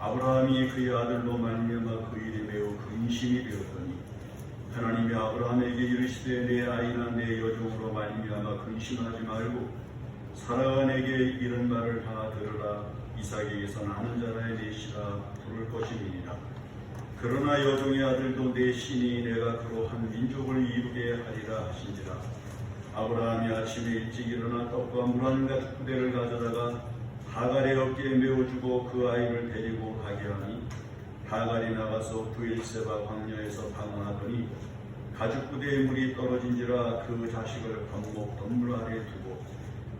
아브라함이 그의 아들로 말미암아 그 일에 매우 근심이 되었더니 하나님이 아브라함에게 이르시되 내 아이나 내 여종으로 말미암아 근심하지 말고 사라가 내게 이런 말을 다 들으라. 이삭에게서 나는 자라의 내 씨라 부를 것이니라. 그러나 여종의 아들도 내 씨니 내가 그로 한 민족을 이루게 하리라 하시니라. 아브라함이 아침에 일찍 일어나 떡과 물 한 부대를 가져다가 하갈의 어깨에 메어주고 그 아이를 데리고 가게 하니 하갈이 나가서 브엘세바 광야에서 방황하더니 가죽 부대에 물이 떨어진지라 그 자식을 방목 덤불 아래에 두고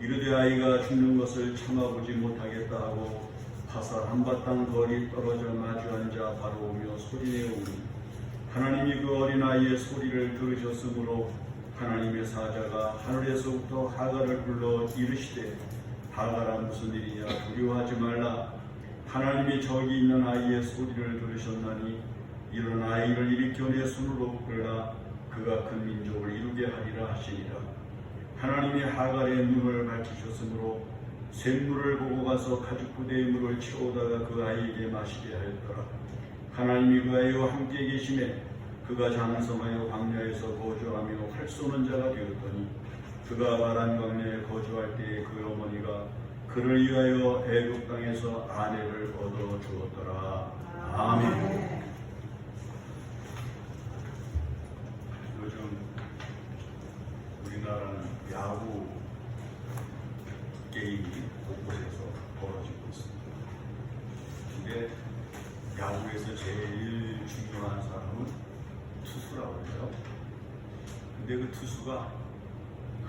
이르되 아이가 죽는 것을 참아보지 못하겠다 하고 파살 한바탕 거리 떨어져 마주 앉아 바로 오며 소리내오니 하나님이 그 어린아이의 소리를 들으셨으므로 하나님의 사자가 하늘에서부터 하갈을 불러 이르시되 하갈아 무슨 일이냐 두려워하지 말라. 하나님이 저기 있는 아이의 소리를 들으셨나니 이런 아이를 일으켜 내 손으로 끌라. 그가 큰 민족을 이루게 하리라 하시니라. 하나님이 하갈의 눈을 밝히셨으므로 샘물을 보고 가서 가죽 부대의 물을 채우다가 그 아이에게 마시게 하였더라. 하나님이 그 아이와 함께 계심에 그가 장성하여 광야에서 거주하며 활 쏘는 자가 되었더니 그가 바란 광야에 거주할 때에 그 어머니가 그를 위하여 애굽 땅에서 아내를 얻어 주었더라. 아멘. 요즘 우리나라는 야구 게임이 곳곳에서 벌어지고 있습니다. 근데 야구에서 제일 중요한 사람은 투수라고 그래요. 근데 그 투수가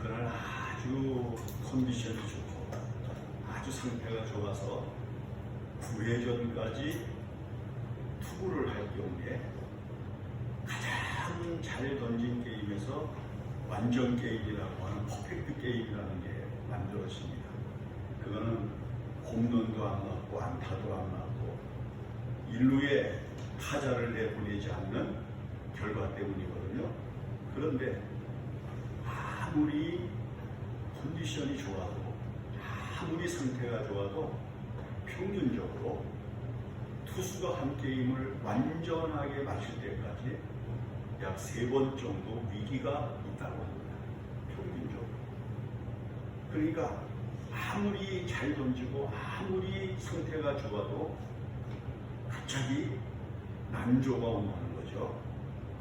그날 아주 컨디션이 좋고 아주 상태가 좋아서 9회전까지 투구를 할 경우에 가장 잘 던진 게임에서 완전 게임이라고 하는 퍼펙트 게임이라는 게 만들어집니다. 그거는 홈런도 안 맞고 안타도 안 맞고 일루에 타자를 내보내지 않는 결과 때문이거든요. 그런데 아무리 컨디션이 좋아도 아무리 상태가 좋아도 평균적으로 투수가 한 게임을 완전하게 마칠 때까지 약 3번 정도 위기가 있다고 합니다. 평균적으로. 그러니까 아무리 잘 던지고 아무리 상태가 좋아도 갑자기 난조가 온다는 거죠.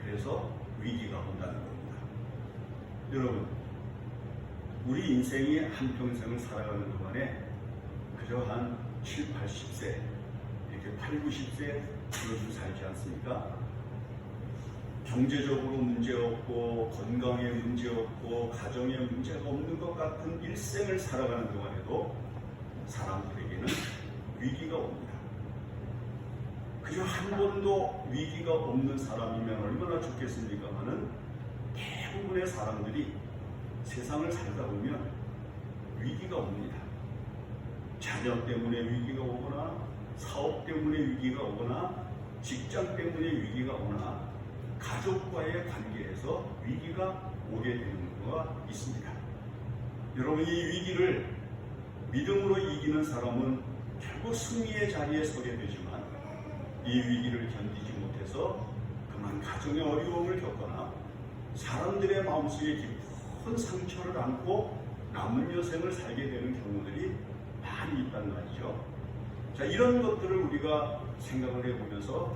그래서 위기가 온다는 겁니다. 여러분, 우리 인생이 한평생을 살아가는 동안에 그저 한 7, 80세 이렇게 8, 90세 그러고 살지 않습니까? 경제적으로 문제 없고 건강에 문제 없고 가정에 문제가 없는 것 같은 일생을 살아가는 동안에도 사람들에게는 위기가 옵니다. 그저 한 번도 위기가 없는 사람이면 얼마나 좋겠습니까마는 대부분의 사람들이 세상을 살다 보면 위기가 옵니다. 자녀 때문에 위기가 오거나 사업 때문에 위기가 오거나 직장 때문에 위기가 오거나 가족과의 관계에서 위기가 오게 되는 경우가 있습니다. 여러분, 이 위기를 믿음으로 이기는 사람은 결국 승리의 자리에 서게 되지만 이 위기를 견디지 못해서 그만 가정의 어려움을 겪거나 사람들의 마음속에 깊은 상처를 안고 남은 여생을 살게 되는 경우들이 많이 있단 말이죠. 자, 이런 것들을 우리가 생각을 해보면서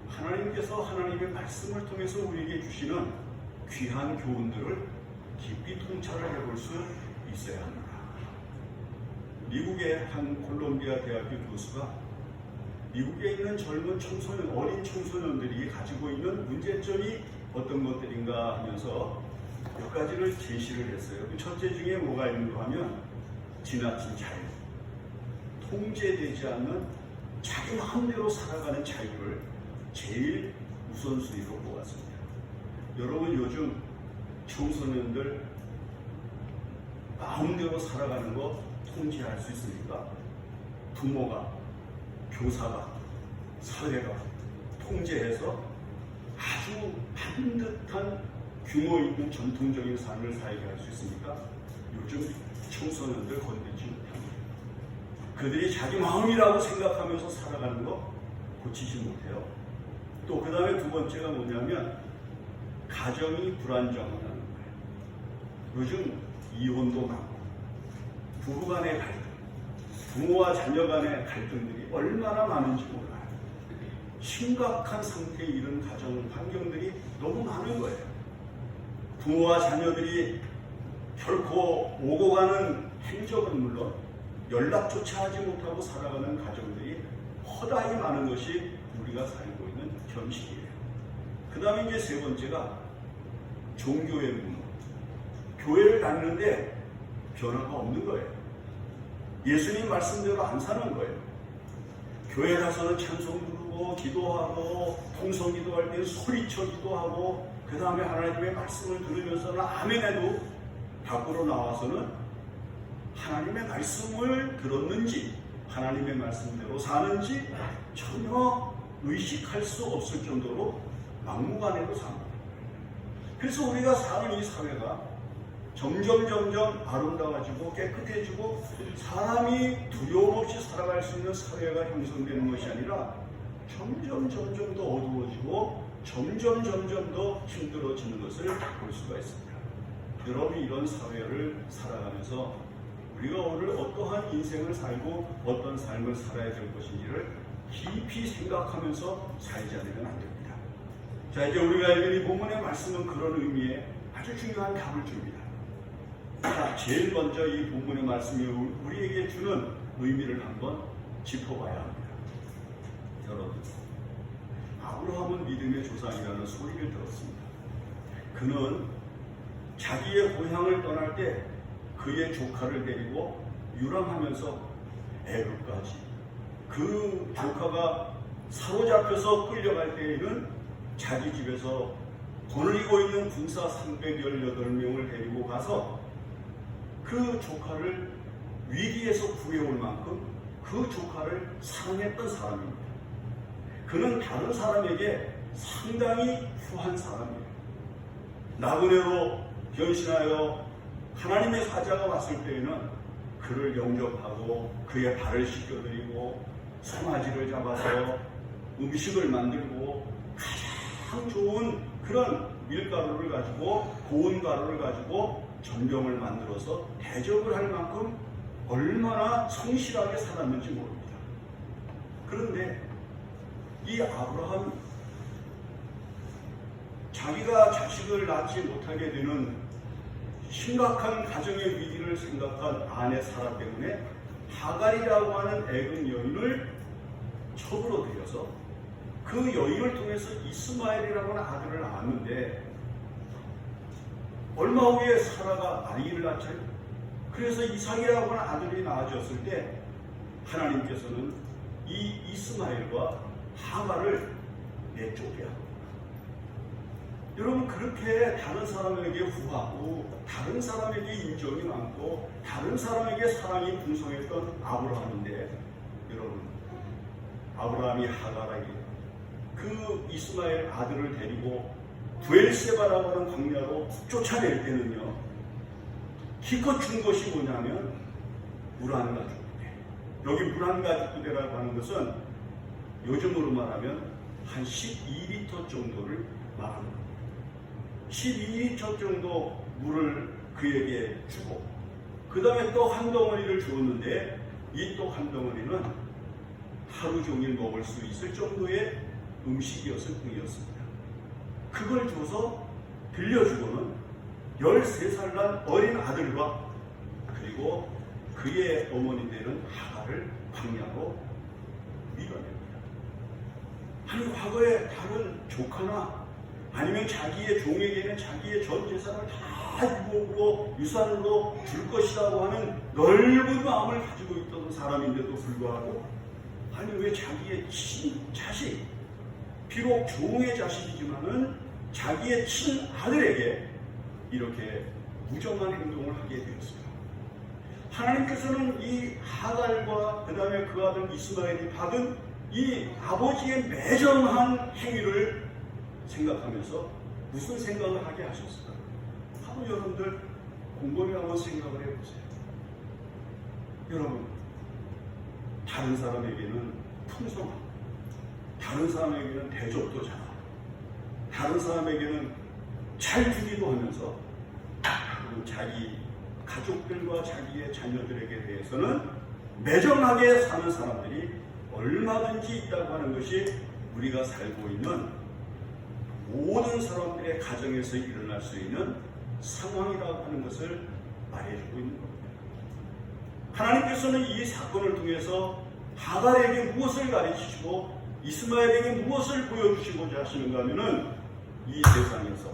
하나님께서 하나님의 말씀을 통해서 우리에게 주시는 귀한 교훈들을 깊이 통찰을 해볼 수 있어야 합니다. 미국의 한 콜롬비아 대학교 교수가 미국에 있는 젊은 청소년, 어린 청소년들이 가지고 있는 문제점이 어떤 것들인가 하면서 몇 가지를 제시를 했어요. 그 첫째 중에 뭐가 있는가 하면 지나친 자유, 통제되지 않는 자기 마음대로 살아가는 자유를 제일 우선순위로 뽑았습니다. 여러분, 요즘 청소년들 마음대로 살아가는 거 통제할 수 있습니까? 부모가, 교사가, 사회가 통제해서 아주 반듯한 규모 있는 전통적인 삶을 살게 할 수 있습니까? 요즘 청소년들 건들지 못합니다. 그들이 자기 마음이라고 생각하면서 살아가는 거 고치지 못해요. 또 그 다음에 두 번째가 뭐냐면 가정이 불안정하다는 거예요. 요즘 이혼도 많고 부부 간의 갈등, 부모와 자녀 간의 갈등들이 얼마나 많은지 몰라요. 심각한 상태에 이른 가정 환경들이 너무 많은 거예요. 부모와 자녀들이 결코 오고 가는 행적은 물론 연락조차 하지 못하고 살아가는 가정들이 허다히 많은 것이 우리가 살고 있는 현실이에요. 그 다음에 이제 세 번째가 종교의 무너. 교회를 다니는데 변화가 없는 거예요. 예수님 말씀대로 안 사는 거예요. 교회 가서는 찬송 부르고 기도하고 통성 기도할 때 소리쳐 기도하고 그 다음에 하나님의 말씀을 들으면서는 아멘해도 밖으로 나와서는 하나님의 말씀을 들었는지 하나님의 말씀대로 사는지 전혀 의식할 수 없을 정도로 막무가내로 삽니다. 그래서 우리가 사는 이 사회가 점점 아름다워지고 깨끗해지고 사람이 두려움 없이 살아갈 수 있는 사회가 형성되는 것이 아니라 점점 더 어두워지고 점점 더 힘들어지는 것을 볼 수가 있습니다. 여러분이 이런 사회를 살아가면서 우리가 오늘 어떠한 인생을 살고 어떤 삶을 살아야 될 것인지를 깊이 생각하면서 살지 않으면 안 됩니다. 자, 이제 우리가 읽은 이 본문의 말씀은 그런 의미에 아주 중요한 답을 줍니다. 자, 제일 먼저 이 본문의 말씀이 우리에게 주는 의미를 한번 짚어봐야 합니다. 여러분, 아브라함은 믿음의 조상이라는 소리를 들었습니다. 그는 자기의 고향을 떠날 때 그의 조카를 데리고 유랑하면서 애굽까지, 그 조카가 사로잡혀서 끌려갈 때에는 자기 집에서 거느리고 있는 군사 318명을 데리고 가서 그 조카를 위기에서 구해올 만큼 그 조카를 사랑했던 사람입니다. 그는 다른 사람에게 상당히 후한 사람이에요. 나그네로 변신하여 하나님의 사자가 왔을 때에는 그를 영접하고 그의 발을 씻겨드리고 송아지를 잡아서 음식을 만들고 가장 좋은 그런 밀가루를 가지고 고운 가루를 가지고 전병을 만들어서 대접을 할 만큼 얼마나 성실하게 살았는지 모릅니다. 그런데 이 아브라함이 자기가 자식을 낳지 못하게 되는 심각한 가정의 위기를 생각한 아내 사라 때문에 하갈이라고 하는 애굽 여인을 첩으로 들여서 그 여인을 통해서 이스마엘이라고 하는 아들을 낳았는데 얼마 후에 사라가 아이를 낳죠. 그래서 이삭이라고 하는 아들이 낳아졌을 때 하나님께서는 이 이스마엘과 하갈을 내쫓게 합니다. 여러분, 그렇게 다른 사람에게 후하고 다른 사람에게 인정이 많고 다른 사람에게 사랑이 풍성했던 아브라함인데, 여러분, 아브라함이 하갈에게 그 이스마엘 아들을 데리고 부엘세바라고 하는 광야로 쫓아낼 때는요, 기껏 준 것이 뭐냐면 물 한 가죽 부대. 여기 물 한 가죽 부대라고 하는 것은 요즘으로 말하면 한 12리터 정도를 말하는 겁니다. 12리터 정도 물을 그에게 주고 그 다음에 또 한 덩어리를 주었는데 이 또 한 덩어리는 하루 종일 먹을 수 있을 정도의 음식이었을 뿐이었습니다. 그걸 줘서 빌려주고는 13살 난 어린 아들과 그리고 그의 어머니 되는 하갈을 광야로 밀어냅니다. 아니, 과거에 다른 조카나 아니면 자기의 종에게는 자기의 전 재산을 다 유산으로 줄 것이라고 하는 넓은 마음을 가지고 있던 사람인데도 불구하고, 아니 왜 자기의 자식, 비록 종의 자식이지만은 자기의 친아들에게 이렇게 무정한 행동을 하게 되었습니다. 하나님께서는 이 하갈과 그 다음에 그 아들 이스마엘이 받은 이 아버지의 매정한 행위를 생각하면서 무슨 생각을 하게 하셨을까? 한번 여러분들 곰곰이 한번 생각을 해보세요. 여러분, 다른 사람에게는 풍성하고 다른 사람에게는 대접도 잘하고 다른 사람에게는 잘 주기도 하면서 그리고 자기 가족들과 자기의 자녀들에게 대해서는 매정하게 사는 사람들이 얼마든지 있다고 하는 것이 우리가 살고 있는 모든 사람들의 가정에서 일어날 수 있는 상황이라고 하는 것을 말해주고 있는 겁니다. 하나님께서는 이 사건을 통해서 하갈에게 무엇을 가르치시고 이스마엘에게 무엇을 보여주시고자 하시는가 하면은 이 세상에서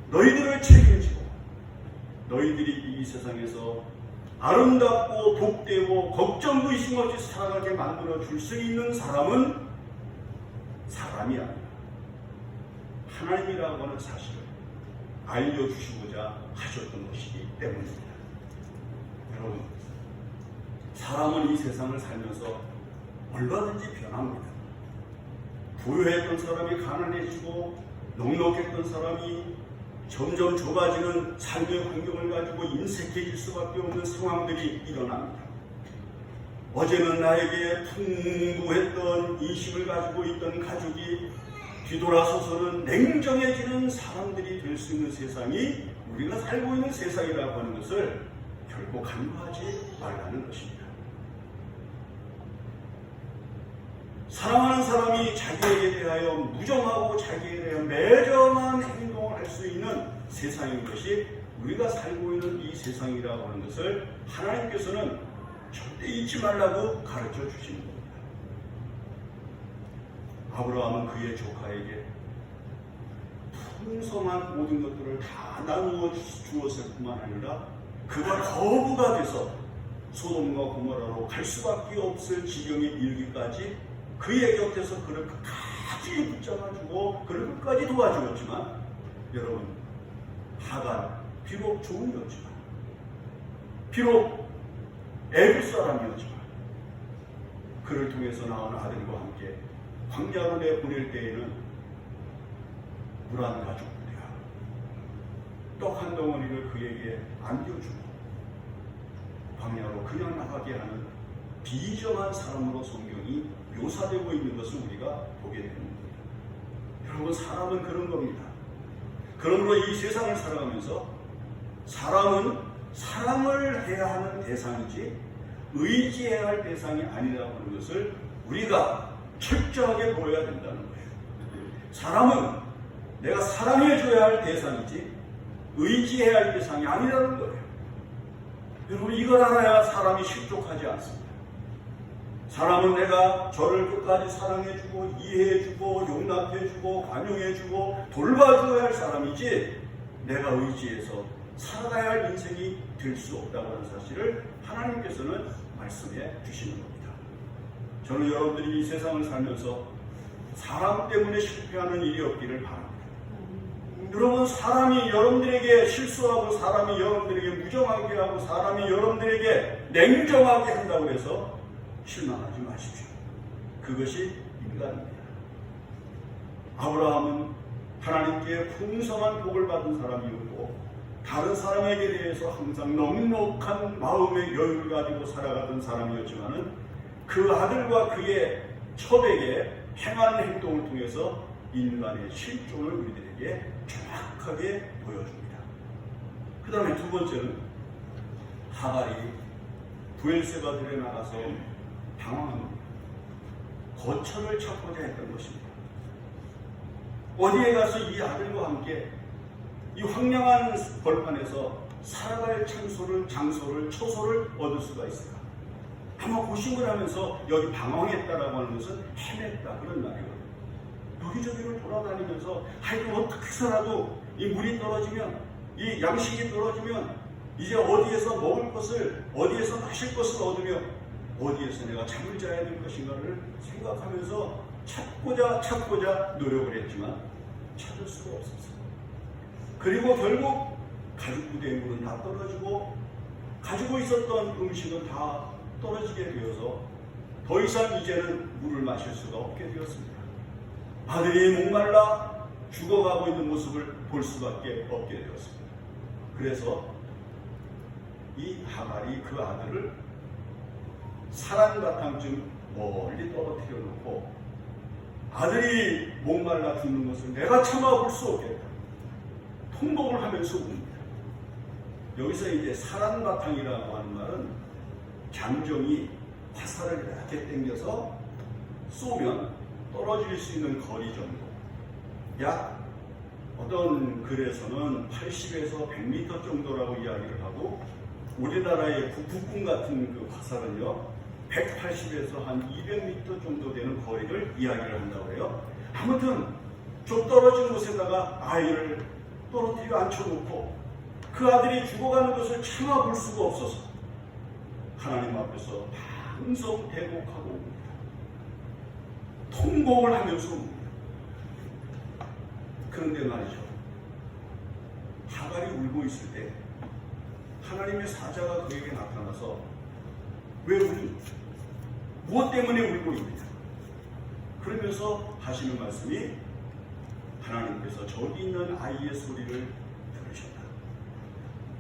너희들을 책임지고 너희들이 이 세상에서 아름답고 복되고 걱정도 의심 없이 살아가게 만들어 줄 수 있는 사람은 사람이 아니라 하나님이라고 하는 사실을 알려주시고자 하셨던 것이기 때문입니다. 여러분, 사람은 이 세상을 살면서 얼마든지 변합니다. 부유했던 사람이 가난해지고 넉넉했던 사람이 점점 좁아지는 삶의 환경을 가지고 인색해질 수밖에 없는 상황들이 일어납니다. 어제는 나에게 풍부했던 인심을 가지고 있던 가족이 뒤돌아서서는 냉정해지는 사람들이 될 수 있는 세상이 우리가 살고 있는 세상이라고 하는 것을 결코 간과하지 말라는 것입니다. 사랑하는 사람이 자기에게 대하여 무정하고 자기에 대하여 매정한 행동을 할 수 있는 세상인 것이 우리가 살고 있는 이 세상이라고 하는 것을 하나님께서는 절대 잊지 말라고 가르쳐 주시는 겁니다. 아브라함은 그의 조카에게 풍성한 모든 것들을 다 나누어 주었을 뿐만 아니라 그가 거부가 돼서 소돔과 고모라로 갈 수밖에 없을 지경에 이르기까지 그의 곁에서 그를 끝까지 붙잡아주고 그를 끝까지 도와주었지만 여러분, 하갈 비록 종이었지만 비록 애굽 사람이었지만 그를 통해서 나온 아들과 함께 광야로 내보낼 때에는 물 한 가죽 부대와 떡 한 덩어리를 그에게 안겨주고 광야로 그냥 나가게 하는 비정한 사람으로 성경이 묘사되고 있는 것을 우리가 보게 되는 겁니다. 여러분, 사람은 그런 겁니다. 그러므로 이 세상을 살아가면서 사람은 사랑을 해야 하는 대상이지 의지해야 할 대상이 아니라고 하는 것을 우리가 철저하게 보여야 된다는 거예요. 사람은 내가 사랑해줘야 할 대상이지 의지해야 할 대상이 아니라는 거예요. 여러분, 이걸 알아야 사람이 실족하지 않습니다. 사람은 내가 저를 끝까지 사랑해주고 이해해주고 용납해주고 관용해주고 돌봐줘야 할 사람이지 내가 의지해서 살아가야 할 인생이 될 수 없다고 하는 사실을 하나님께서는 말씀해 주시는 겁니다. 저는 여러분들이 이 세상을 살면서 사람 때문에 실패하는 일이 없기를 바랍니다. 여러분, 사람이 여러분들에게 실수하고 사람이 여러분들에게 무정하게 하고 사람이 여러분들에게 냉정하게 한다고 해서 실망하지 마십시오. 그것이 인간입니다. 아브라함은 하나님께 풍성한 복을 받은 사람이었고 다른 사람에게 대해서 항상 넉넉한 마음의 여유를 가지고 살아가던 사람이었지만은 그 아들과 그의 첩에게 행하는 행동을 통해서 인간의 실존을 우리들에게 정확하게 보여줍니다. 그 다음에 두 번째는 하갈이 브엘세바 들에 나가서 당황합니다. 거처를 찾고자 했던 것입니다. 어디에 가서 이 아들과 함께 이 황량한 벌판에서 살아갈 장소를 처소를 얻을 수가 있을까? 아마 고심을 하면서 여기 방황했다라고 하는 것은 헤맸다 그런 말이거든요. 여기저기를 돌아다니면서 하여튼 어떻게 살아도 이 물이 떨어지면 이 양식이 떨어지면 이제 어디에서 먹을 것을 어디에서 마실 것을 얻으며 어디에서 내가 잠을 자야 될 것인가를 생각하면서 찾고자 노력을 했지만 찾을 수가 없었어요. 그리고 결국 가죽 부대의 물은 다 떨어지고 가지고 있었던 음식은 다 떨어지게 되어서 더 이상 이제는 물을 마실 수가 없게 되었습니다. 아들이 목말라 죽어가고 있는 모습을 볼 수밖에 없게 되었습니다. 그래서 이 하갈이 그 아들을 사랑바탕쯤 멀리 떨어뜨려 놓고 아들이 목말라 죽는 것을 내가 참아볼 수 없겠다. 통곡을 하면서 웁니다. 여기서 이제 사랑바탕이라고 하는 말은 장정이 화살을 이렇게 당겨서 쏘면 떨어질 수 있는 거리 정도. 약 어떤 글에서는 80에서 100m 정도라고 이야기를 하고 우리나라의 북극곰 같은 그 화살은요 180에서 한 200m 정도 되는 거리를 이야기를 한다고 해요. 아무튼 좀 떨어진 곳에다가 아이를 떨어뜨려 앉혀놓고 그 아들이 죽어가는 것을 참아볼 수가 없어서 하나님 앞에서 방성대곡하고 옵니다. 통곡을 하면서 옵니다. 그런데 말이죠. 하갈이 울고 있을 때 하나님의 사자가 그에게 나타나서 왜 우니? 무엇 때문에 울고 있느냐? 그러면서 하시는 말씀이 하나님께서 저기 있는 아이의 소리를 들으셨다.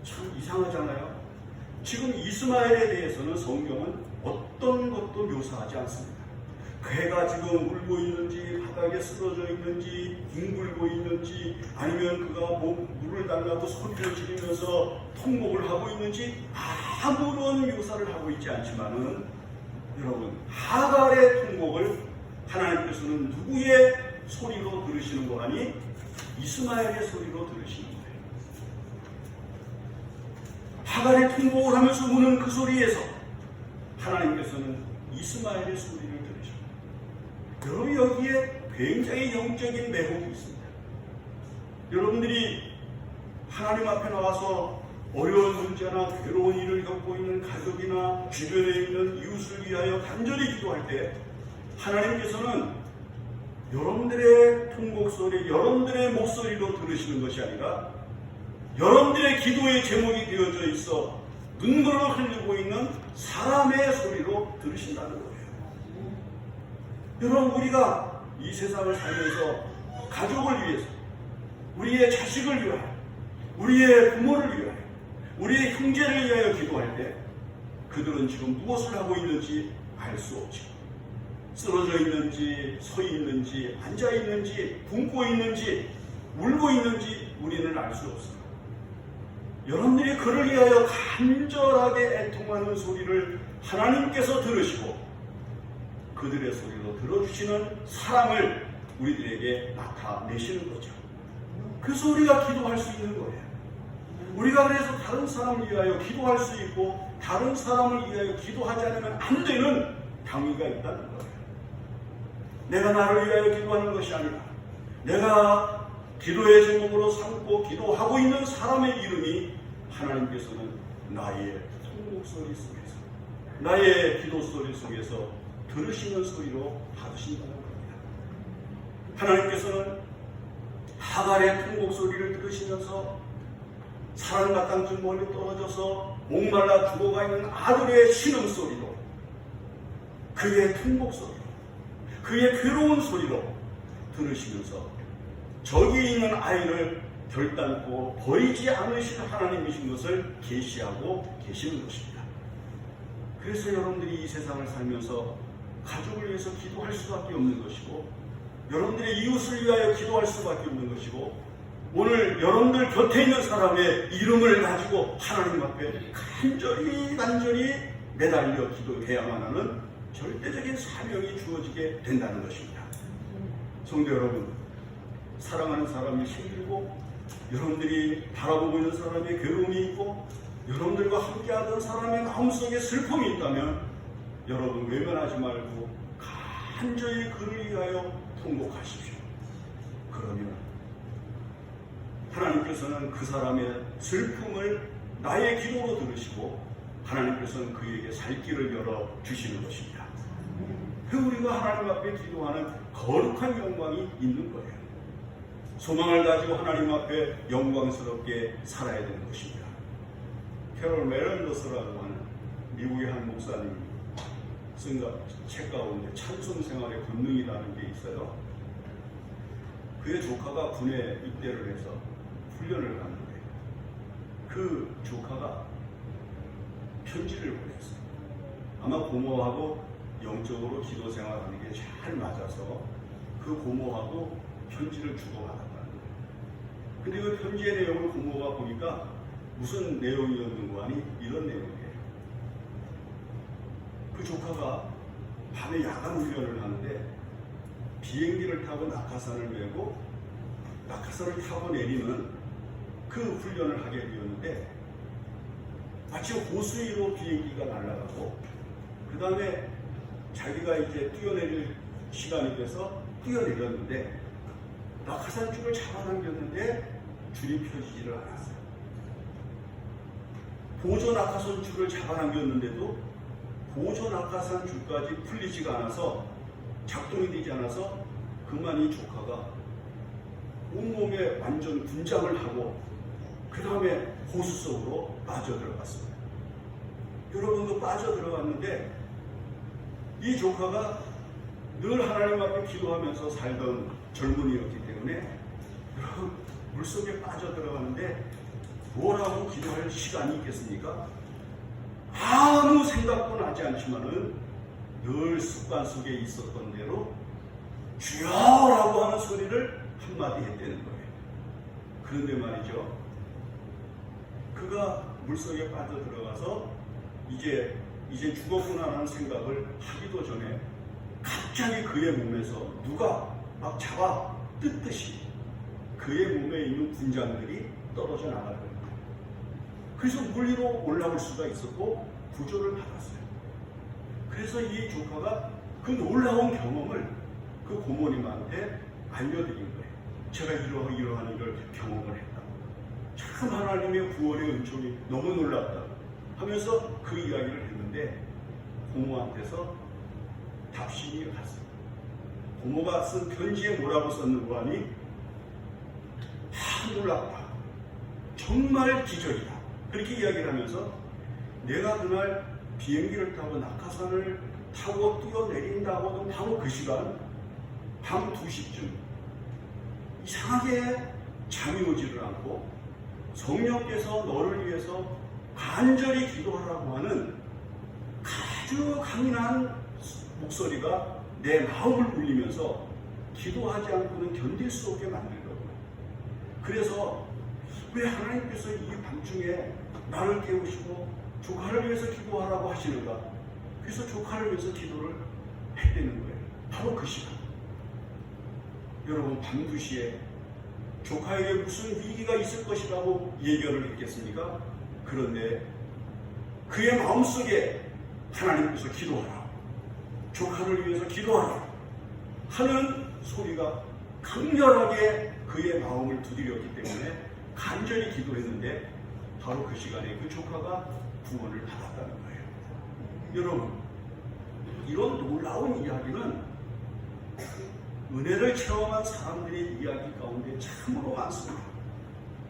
참 이상하잖아요. 지금 이스마엘에 대해서는 성경은 어떤 것도 묘사하지 않습니다. 그가 지금 울고 있는지 바닥에 쓰러져 있는지 뒹굴고 있는지 아니면 그가 물을 달라고 소리를 지르면서 통곡을 하고 있는지 아무런 묘사를 하고 있지 않지만은 여러분 하갈의 통곡을 하나님께서는 누구의 소리로 들으시는 거라니? 이스마엘의 소리로 들으시는 거예요. 하갈의 통곡을 하면서 우는 그 소리에서 하나님께서는 이스마엘의 소리를 들으십니다. 여러분 여기에 굉장히 영적인 매혹이 있습니다. 여러분들이 하나님 앞에 나와서 어려운 문제나 괴로운 일을 겪고 있는 가족이나 주변에 있는 이웃을 위하여 간절히 기도할 때 하나님께서는 여러분들의 통곡 소리, 여러분들의 목소리로 들으시는 것이 아니라 여러분들의 기도의 제목이 되어져 있어 눈물을 흘리고 있는 사람의 소리로 들으신다는 거예요. 여러분 우리가 이 세상을 살면서 가족을 위해서, 우리의 자식을 위하여, 우리의 부모를 위하여, 우리의 형제를 위하여 기도할 때 그들은 지금 무엇을 하고 있는지 알 수 없죠. 쓰러져 있는지, 서 있는지, 앉아 있는지, 굶고 있는지, 울고 있는지 우리는 알 수 없습니다. 여러분들이 그를 위하여 간절하게 애통하는 소리를 하나님께서 들으시고 그들의 소리로 들어주시는 사랑을 우리들에게 나타내시는 거죠. 그래서 우리가 기도할 수 있는 거예요. 우리가 그래서 다른 사람을 위하여 기도할 수 있고 다른 사람을 위하여 기도하지 않으면 안 되는 당위가 있다는 거예요. 내가 나를 위하여 기도하는 것이 아니라 내가 기도의 제목으로 삼고 기도하고 있는 사람의 이름이 하나님께서는 나의 통곡소리 속에서 나의 기도 소리 속에서 들으시는 소리로 받으신다는 겁니다. 하나님께서는 하갈의 통곡소리를 들으시면서 사랑과 땅쯤 멀리 떨어져서 목말라 죽어가 있는 아들의 신음소리로 그의 통곡소리로 그의 괴로운 소리로 들으시면서 저기 있는 아이를 결단코 버리지 않으실 하나님이신 것을 계시하고 계시는 것입니다. 그래서 여러분들이 이 세상을 살면서 가족을 위해서 기도할 수밖에 없는 것이고 여러분들의 이웃을 위하여 기도할 수밖에 없는 것이고 오늘 여러분들 곁에 있는 사람의 이름을 가지고 하나님 앞에 간절히 매달려 기도해야만 하는 절대적인 사명이 주어지게 된다는 것입니다. 성도 여러분, 사랑하는 사람이 힘들고 여러분들이 바라보고 있는 사람의 괴로움이 있고 여러분들과 함께하던 사람의 마음속에 슬픔이 있다면 여러분 외면하지 말고 간절히 그를 위하여 통곡하십시오. 그러면 하나님께서는 그 사람의 슬픔을 나의 기도로 들으시고 하나님께서는 그에게 살 길을 열어주시는 것입니다. 우리가 하나님 앞에 기도하는 거룩한 영광이 있는 거예요. 소망을 가지고 하나님 앞에 영광스럽게 살아야 되는 것입니다. 캐롤 메런더스라고 하는 미국의 한 목사님이 쓴 책 가운데 찬송생활의 권능이라는 게 있어요. 그의 조카가 군에 입대를 해서 훈련을 갔는데 그 조카가 편지를 보냈어요. 아마 고모하고 영적으로 기도 생활하는 게 잘 맞아서 그 고모하고 편지를 주고받았다는 거예요. 근데 그 편지의 내용을 고모가 보니까 무슨 내용이었는고 하니 이런 내용이에요. 그 조카가 밤에 야간 훈련을 하는데 비행기를 타고 낙하산을 메고 낙하산을 타고 내리는 그 훈련을 하게 되었는데 마치 호수위로 비행기가 날아가고 그 다음에 자기가 이제 뛰어내릴 시간이 돼서 뛰어내렸는데 낙하산 줄을 잡아당겼는데 줄이 펴지지를 않았어요. 보조 낙하산 줄을 잡아당겼는데도 보조 낙하산 줄까지 풀리지가 않아서 작동이 되지 않아서 그만 이 조카가 온몸에 완전 분장을 하고 그 다음에 호수 속으로 빠져들어갔습니다. 여러분도 빠져들어갔는데 이 조카가 늘 하나님 앞에 기도하면서 살던 젊은이였기 때문에 물속에 빠져들어가는데 뭐라고 기도할 시간이 있겠습니까? 아무 생각도 나지 않지만은 늘 습관 속에 있었던 대로 주여라고 하는 소리를 한마디 했다는 거예요. 그런데 말이죠, 그가 물속에 빠져들어가서 이제 죽었구나 하는 생각을 하기도 전에 갑자기 그의 몸에서 누가 막 잡아 뜯듯이 그의 몸에 있는 분장들이 떨어져 나갈 겁니다. 그래서 물 위로 올라올 수가 있었고 구조를 받았어요. 그래서 이 조카가 그 놀라운 경험을 그 고모님한테 알려드린 거예요. 제가 이러한 일을 경험을 했다. 참 하나님의 구원의 은총이 너무 놀랍다 하면서 그 이야기를 했는데 고모한테서 답신이 왔어요. 고모가 쓴 편지에 뭐라고 썼는고 하니 놀랍다. 정말 기적이다. 그렇게 이야기를 하면서 내가 그날 비행기를 타고 낙하산을 타고 뛰어내린다고는 바로 그 시간 밤 2시쯤 이상하게 잠이 오지를 않고 성령께서 너를 위해서 간절히 기도하라고 하는 아주 강인한 목소리가 내 마음을 울리면서 기도하지 않고는 견딜 수 없게 만들더라고요. 그래서 왜 하나님께서 이 밤중에 나를 깨우시고 조카를 위해서 기도하라고 하시는가? 그래서 조카를 위해서 기도를 했다는 거예요. 바로 그 시간. 여러분, 밤 2시에 조카에게 무슨 위기가 있을 것이라고 예견을 했겠습니까? 그런데 그의 마음속에 하나님께서 기도하라, 조카를 위해서 기도하라 하는 소리가 강렬하게 그의 마음을 두드렸기 때문에 간절히 기도했는데 바로 그 시간에 그 조카가 구원을 받았다는 거예요. 여러분, 이런 놀라운 이야기는 은혜를 체험한 사람들의 이야기 가운데 참으로 많습니다.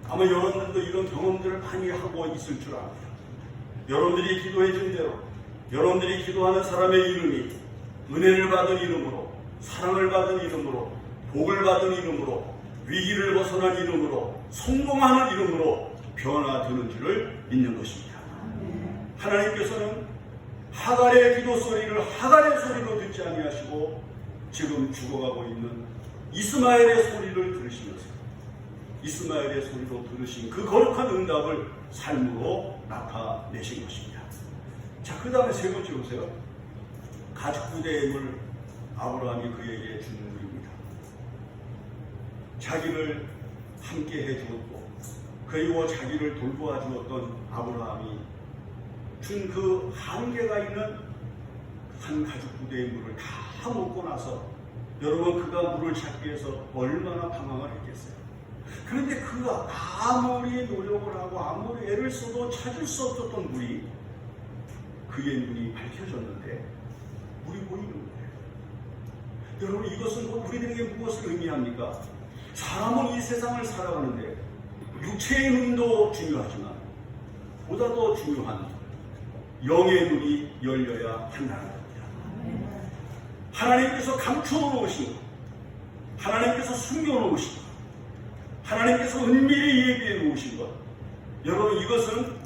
아마 여러분들도 이런 경험들을 많이 하고 있을 줄 압니다. 여러분들이 기도해 준 대로 여러분들이 기도하는 사람의 이름이 은혜를 받은 이름으로, 사랑을 받은 이름으로, 복을 받은 이름으로, 위기를 벗어난 이름으로, 성공하는 이름으로 변화되는 줄을 믿는 것입니다. 하나님께서는 하갈의 기도 소리를 하갈의 소리로 듣지 아니하시고 지금 죽어가고 있는 이스마엘의 소리를 들으시면서 이스마엘의 소리로 들으신 그 거룩한 응답을 삶으로 나타내신 것입니다. 자, 그 다음에 세 번째 보세요. 가축부대의 물, 아브라함이 그에게 준 물입니다. 자기를 함께 해주었고 그리고 자기를 돌보아 주었던 아브라함이 준 그 한계가 있는 한 가축부대의 물을 다 먹고 나서 여러분, 그가 물을 찾기 위해서 얼마나 방황을 했겠어요. 그런데 그가 아무리 노력을 하고 아무리 애를 써도 찾을 수 없었던 물이 그의 눈이 밝혀졌는데 물이 보이는 거예요. 여러분, 이것은 우리들에게 무엇을 의미합니까? 사람은 이 세상을 살아가는데 육체의 눈도 중요하지만 보다 더 중요한 영의 눈이 열려야 한다는 겁니다. 하나님께서 감춰놓으신 것, 하나님께서 숨겨놓으신 것, 하나님께서 은밀히 얘기해 놓으신 것, 여러분, 이것은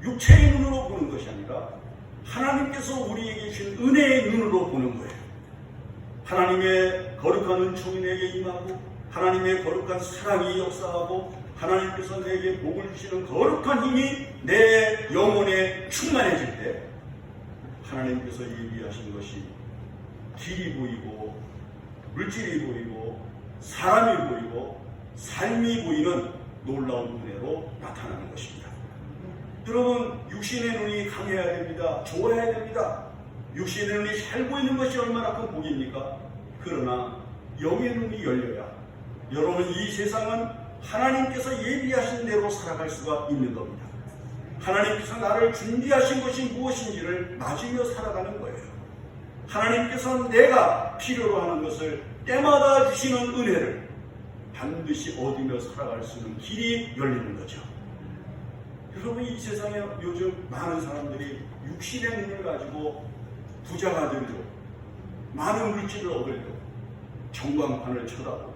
육체의 눈으로 보는 것이 아니라 하나님께서 우리에게 주신 은혜의 눈으로 보는 거예요. 하나님의 거룩한 은총이 내게 임하고 하나님의 거룩한 사랑이 역사하고 하나님께서 내게 복을 주시는 거룩한 힘이 내 영혼에 충만해질 때 하나님께서 예비하신 것이 길이 보이고 물질이 보이고 사람이 보이고 삶이 보이는 놀라운 은혜로 나타나는 것입니다. 여러분, 육신의 눈이 강해야 됩니다. 좋아야 됩니다. 육신의 눈이 잘 보이는 것이 얼마나 큰 복입니까? 그러나 영의 눈이 열려야 여러분, 이 세상은 하나님께서 예비하신 대로 살아갈 수가 있는 겁니다. 하나님께서 나를 준비하신 것이 무엇인지를 맞으며 살아가는 거예요. 하나님께서 내가 필요로 하는 것을 때마다 주시는 은혜를 반드시 얻으며 살아갈 수 있는 길이 열리는 거죠. 여러분, 이 세상에 요즘 많은 사람들이 육신의 눈을 가지고 부자가 되려고 많은 물질을 얻으려고 전광판을 쳐다보고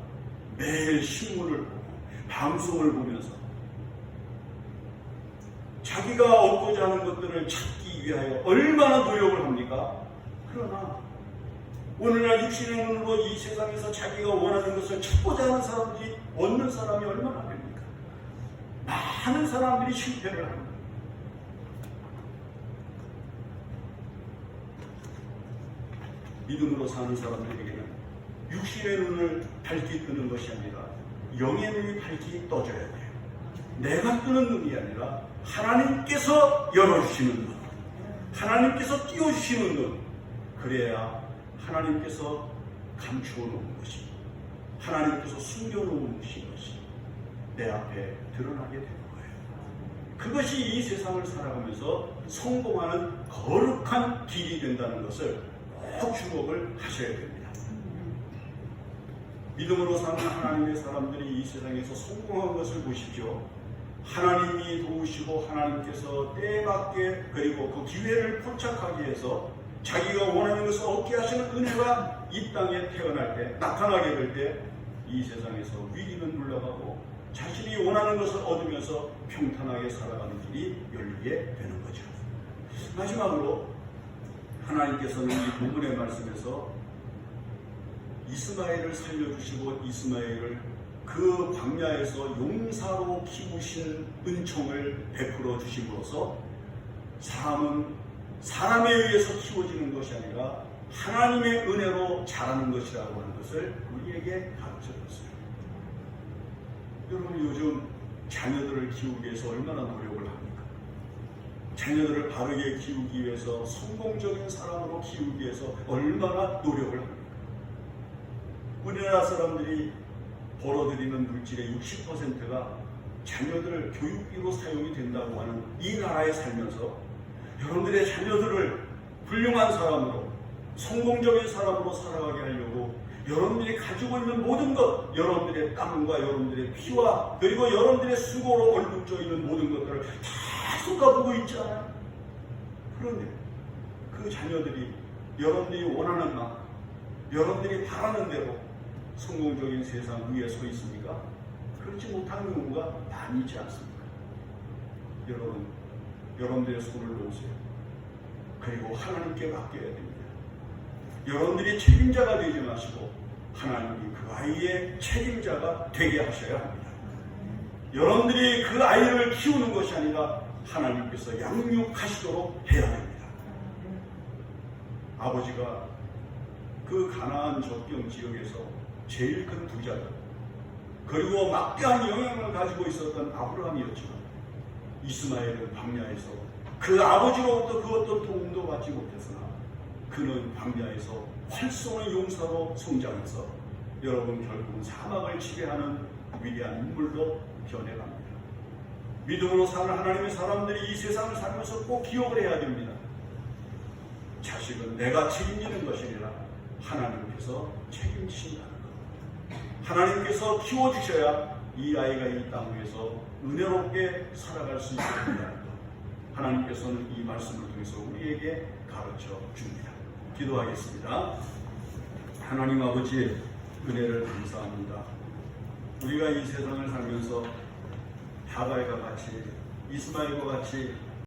매일 신문을 보고 방송을 보면서 자기가 얻고자 하는 것들을 찾기 위하여 얼마나 노력을 합니까? 그러나 오늘날 육신의 눈으로 이 세상에서 자기가 원하는 것을 찾고자 하는 사람들이 얻는 사람이 얼마나 됩니까? 많은 사람들이 실패를 합니다. 믿음으로 사는 사람들에게는 육신의 눈을 밝게 뜨는 것이 아니라 영의 눈이 밝게 떠져야 돼요. 내가 뜨는 눈이 아니라 하나님께서 열어주시는 눈, 하나님께서 띄워주시는 눈, 그래야 하나님께서 감추어 놓은 것이, 하나님께서 숨겨놓은 것이 내 앞에 드러나게 되는 거예요. 그것이 이 세상을 살아가면서 성공하는 거룩한 길이 된다는 것을 꼭 주목을 하셔야 됩니다. 믿음으로 사는 하나님의 사람들이 이 세상에서 성공한 것을 보십시오. 하나님이 도우시고 하나님께서 때맞게 그리고 그 기회를 포착하기 위해서 자기가 원하는 것을 얻게 하시는 은혜가 이 땅에 태어날 때 나타나게 될 때 이 세상에서 위기는 물러가고 자신이 원하는 것을 얻으면서 평탄하게 살아가는 길이 열리게 되는 거죠. 마지막으로 하나님께서는 이 본문의 말씀에서 이스마엘을 살려주시고 이스마엘을 그 광야에서 용사로 키우신 은총을 베풀어 주심으로써 사람은 사람에 의해서 키워지는 것이 아니라 하나님의 은혜로 자라는 것이라고 하는 것을 우리에게 가르쳐줬어요. 여러분, 요즘 자녀들을 키우기 위해서 얼마나 노력을 합니까? 자녀들을 바르게 키우기 위해서, 성공적인 사람으로 키우기 위해서 얼마나 노력을 합니까? 우리나라 사람들이 벌어들이는 물질의 60%가 자녀들 교육비로 사용이 된다고 하는 이 나라에 살면서 여러분들의 자녀들을 훌륭한 사람으로, 성공적인 사람으로 살아가게 하려고 여러분들이 가지고 있는 모든 것, 여러분들의 땀과 여러분들의 피와 그리고 여러분들의 수고로 얼룩져 있는 모든 것들을 다 쏟아부고 있잖아요. 그런데 그 자녀들이 여러분들이 원하는 만큼, 여러분들이 바라는 대로 성공적인 세상 위에 서 있습니까? 그렇지 못한 경우가 많이지 않습니까? 여러분, 여러분들의 손을 놓으세요. 그리고 하나님께 맡겨야 됩니다. 여러분들이 책임자가 되지 마시고 하나님이 그 아이의 책임자가 되게 하셔야 합니다. 여러분들이 그 아이를 키우는 것이 아니라 하나님께서 양육하시도록 해야 됩니다. 아버지가 그 가나안 접경 지역에서 제일 큰 부자다. 그리고 막대한 영향을 가지고 있었던 아브라함이었지만 이스마엘은 광야에서 그 아버지로부터 그 어떤 도움도 받지 못했으나 그는 광야에서 활성의 용사로 성장해서 여러분 결국은 사막을 지배하는 위대한 인물로 변해갑니다. 믿음으로 사는 하나님의 사람들이 이 세상을 살면서 꼭 기억을 해야 됩니다. 자식은 내가 책임지는 것이 아니라 하나님께서 책임지신다는 것. 하나님께서 키워주셔야 이 아이가 이 땅 위에서 은혜롭게 살아갈 수 있게 된다는 것. 하나님께서는 이 말씀을 통해서 우리에게 가르쳐 줍니다. 기도하겠습니다. 하나님 아버지, 은혜를 감사합니다. 우리가 이 세상을 살면서 하갈과 같이, 이스마엘과 같이